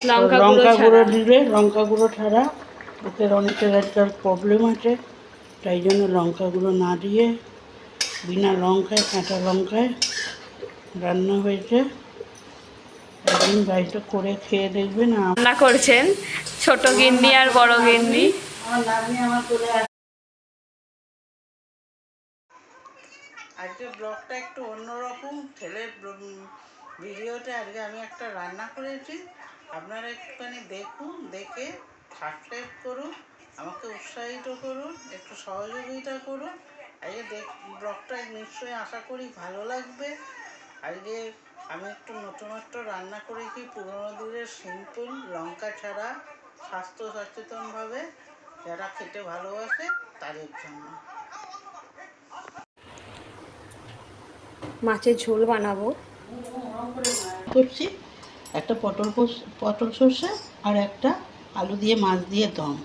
লঙ্কা গুঁড়ো দিলে লঙ্কা গুঁড়ো ছাড়া ওদের অনেকের একটা প্রবলেম আছে, তাই জন্য লঙ্কা গুঁড়ো না দিয়ে বিনা লঙ্কায় কাঁচা লঙ্কায় রান্না হয়েছে। একদিন বাড়িটা করে খেয়ে দেখবেন। রান্না করছেন ছোট গিন্নি আর বড় গিন্নি। আমার নাতনি আমার করে আজকে ব্লগটা একটু অন্যরকম। ছেলের ভিডিওতে আজকে আমি একটা রান্না করেছি, আপনারা একটুখানি দেখুন, দেখে সাবস্ক্রাইব করুন, আমাকে উৎসাহিত করুন, একটু সহযোগিতা করুন। আজকে ব্লগটা নিশ্চয়ই আশা করি ভালো লাগবে। আজকে আমি একটু নতুনত্ব রান্না করেছি, পুরোনো দিনের সিম্পল লঙ্কা ছাড়া, স্বাস্থ্য সচেতনভাবে, যারা খেতে ভালোবাসে তাদের জন্য। মাছের ঝোল বানাবো করছি একটা পটল সর্ষে আর একটা আলু দিয়ে মাছ দিয়ে দম।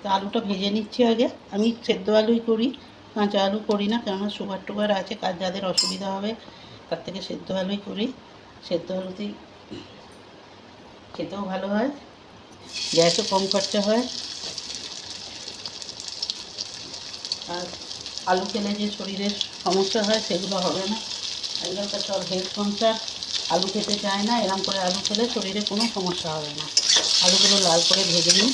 তা আলুটা ভেজে নিচ্ছি আগে। আমি সেদ্ধ আলুই করি, কাঁচা আলু করি না, কেননা সুগার টুগার আছে, যাদের অসুবিধা হবে তার থেকে সেদ্ধ আলুই করি। সেদ্ধ আলুতেই খেতেও ভালো হয়, গ্যাসও কম খরচা হয়। আর আলু খেলে যে শরীরের সমস্যা হয় সেগুলো হবে না। আজকালকার সব হেলথ কনসাস, আলু খেতে চায় না। এরকম করে আলু খেলে শরীরে কোনো সমস্যা হবে না। আলুগুলো লাল করে ভেজে নিই।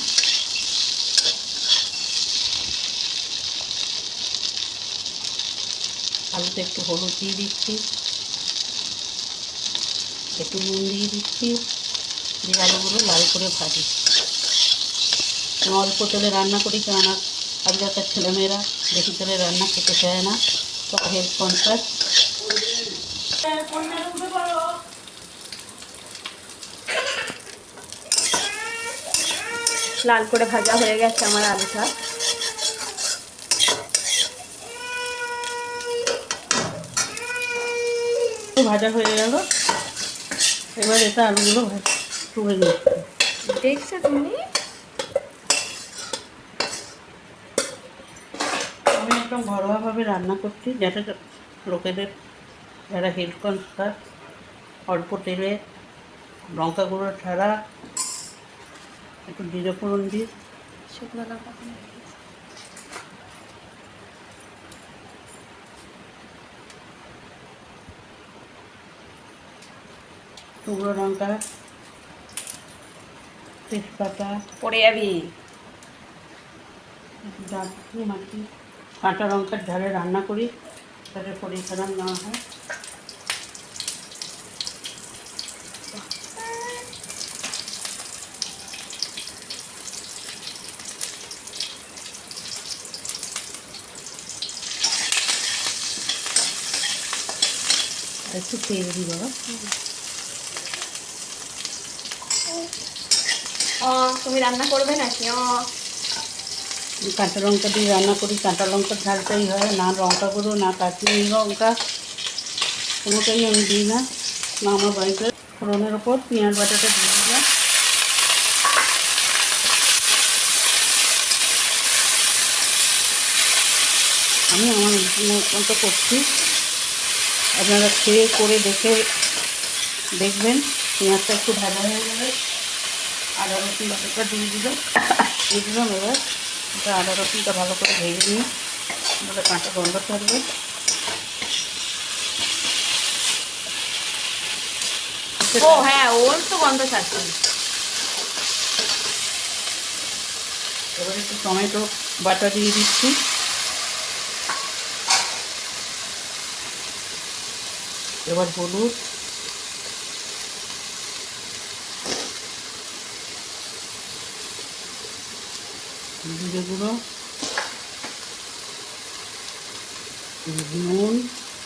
আলুতে একটু হলুদ দিয়ে দিচ্ছি, একটু নুন দিয়ে দিচ্ছি, দিয়ে আলুগুলো লাল করে ভাজি। অল্প তেলে রান্না করি, কেননা আজকালকার ছেলেমেয়েরা বেশি তেলে রান্না খেতে চায় না, সব হেলথ কনসাস। লাল করে ভাজা হয়ে গেছে আমার আলুটা। ভাজা হয়ে গেল, এবার এটা আলুগুলো তুলে নিচ্ছি। দেখছো তুমি? আমি একদম ঘরোয়াভাবে রান্না করছি, যাতে লোকেদের যারা হেলথ কনসাস, অল্প তেলে, লঙ্কা গুঁড়ো ছাড়া, একটু জিরে ফোড়ন দিই, শুকনো লঙ্কা, শুকনো লঙ্কা, তেজপাতা, পড়ে যাবি। মাটি, কাঁচা লঙ্কার ঝালে রান্না করি, তাতে শরীর খারাপ না হয়। একটু তেল দিই বাবা। তুমি রান্না করবে নাকি? কাঁচা লঙ্কা দিয়ে রান্না করি, কাঁচা লঙ্কার ঝালটাই হয়, না লঙ্কা গুঁড়ো, না কাশ্মীরি লঙ্কা, কোনোটাই আমি দিই না। আমার বাড়িতে ফোড়নের ওপর পেঁয়াজ বাটাটা দিয়ে দিলাম। আমি আমার মতো করছি, আপনারা খেয়ে করে দেখে দেখবেন। পেঁয়াজটা একটু ভাজা হয়ে গেলে আদা রসুন বাটাটা দিয়ে দিলাম। এবার এটা আদা রসুনটা ভালো করে ভেজে নিই, তাহলে কাঁচা গন্ধ থাকবে। ও হ্যাঁ, ওর তো গন্ধ থাকবে। এবার একটু টমেটো বাটা দিয়ে দিচ্ছি, এবার হলুদ, জিরে গুঁড়ো, নুন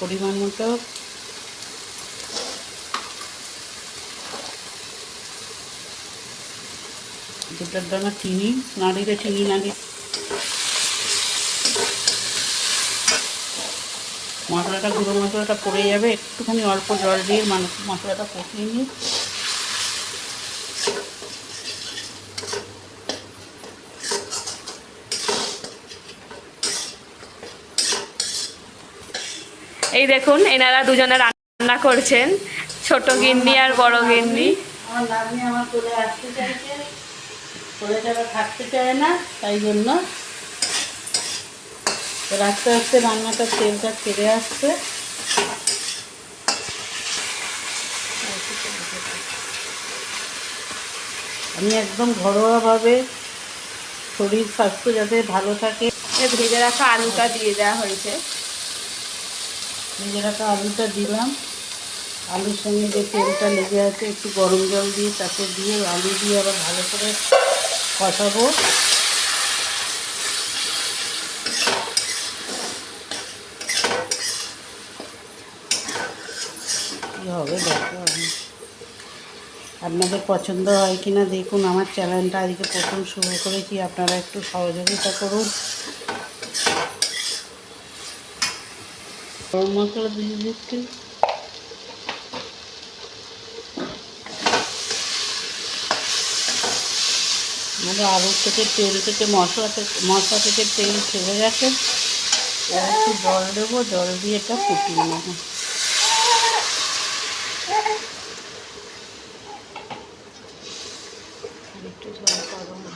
পরিমাণ মতো, দুটার দানা চিনি, না দিলে চিনি না দিলে মশলাটা, গুঁড়ো মশলাটা পড়ে যাবে। একটুখানি অল্প জল দিয়ে মশলাটা কষিয়ে নিই। এই দেখুন, এনারা দুজনে রান্না করছেন, ছোট গিন্নি আর বড় গিন্নি। আমার নাতনি আমার কোলে আসতে চাইছে, কোলে যারা থাকতে চায় না, তাই জন্য আস্তে আস্তে রান্নাটার তেলটা ছেড়ে আসছে। আমি একদম ঘরোয়াভাবে শরীর স্বাস্থ্য যাতে ভালো থাকে, ভেজে রাখা আলুটা দিয়ে দেওয়া হয়েছে। ভেজে রাখা আলুটা দিলাম, আলুর সঙ্গে যে তেলটা লেগে আছে একটু গরম জল দিয়ে তাতে দিয়ে আলু দিয়ে আবার ভালো করে কষাবো। কী হবে দেখো, আমি আপনাদের পছন্দ হয় কি না দেখুন। আমার চ্যানেলটা আজকে প্রথম শুরু করেছি, আপনারা একটু সহযোগিতা করুন। গরম মশলা দিয়ে দিচ্ছি, আমাদের আলু থেকে তেল থেকে মশলা থেকে তেল ছেড়ে গেছে। এবার একটু জল দেবো, জল দিয়ে এটা ফুটিয়ে নেবো। একটু জল পাবো না,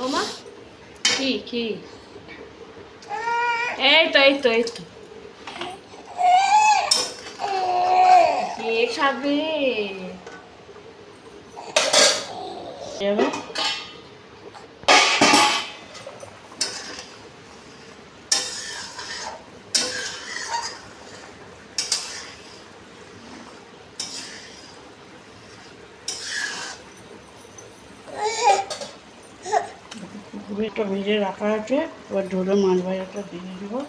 ওমা কি কি এই তো এই তো এই তো কে খাবে? এবার পুকুরটা ভেজে রাখা আছে, এবার ধরে মাছ ভাজাটা দিয়ে দেবো।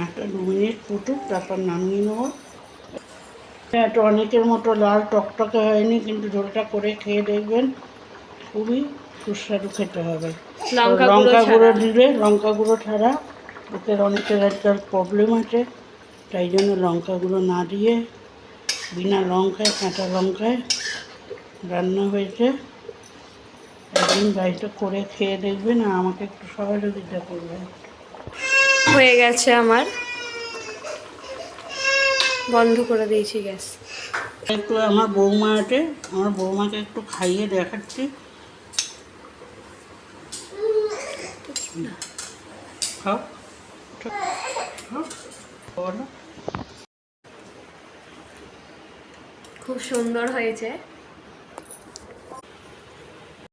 একটা 2 মিনিট ফুটুক, তারপর নামিয়ে নেবো। এটা অনেকের মতো লাল টকটকে হয়নি, কিন্তু ঝোলটা করে খেয়ে দেখবেন, খুবই সুস্বাদু খেতে হবে। লঙ্কা গুঁড়ো দিলে, লঙ্কা গুঁড়ো ছাড়া ওদের অনেকের আজকাল প্রবলেম আছে, তাই জন্য লঙ্কা গুঁড়ো না দিয়ে বিনা লঙ্কায়, কাঁচা লঙ্কায় রান্না হয়েছে। একদিন বাড়িতে করে খেয়ে দেখবেন আর আমাকে একটু সহযোগিতা করবেন। হয়ে গেছে আমার, বন্ধ করে দিয়েছি গ্যাস। একটু আমার বৌমা আছে, আমার বৌমাকে একটু খাইয়ে দেখাচ্ছি। খাও খাও। খুব সুন্দর হয়েছে।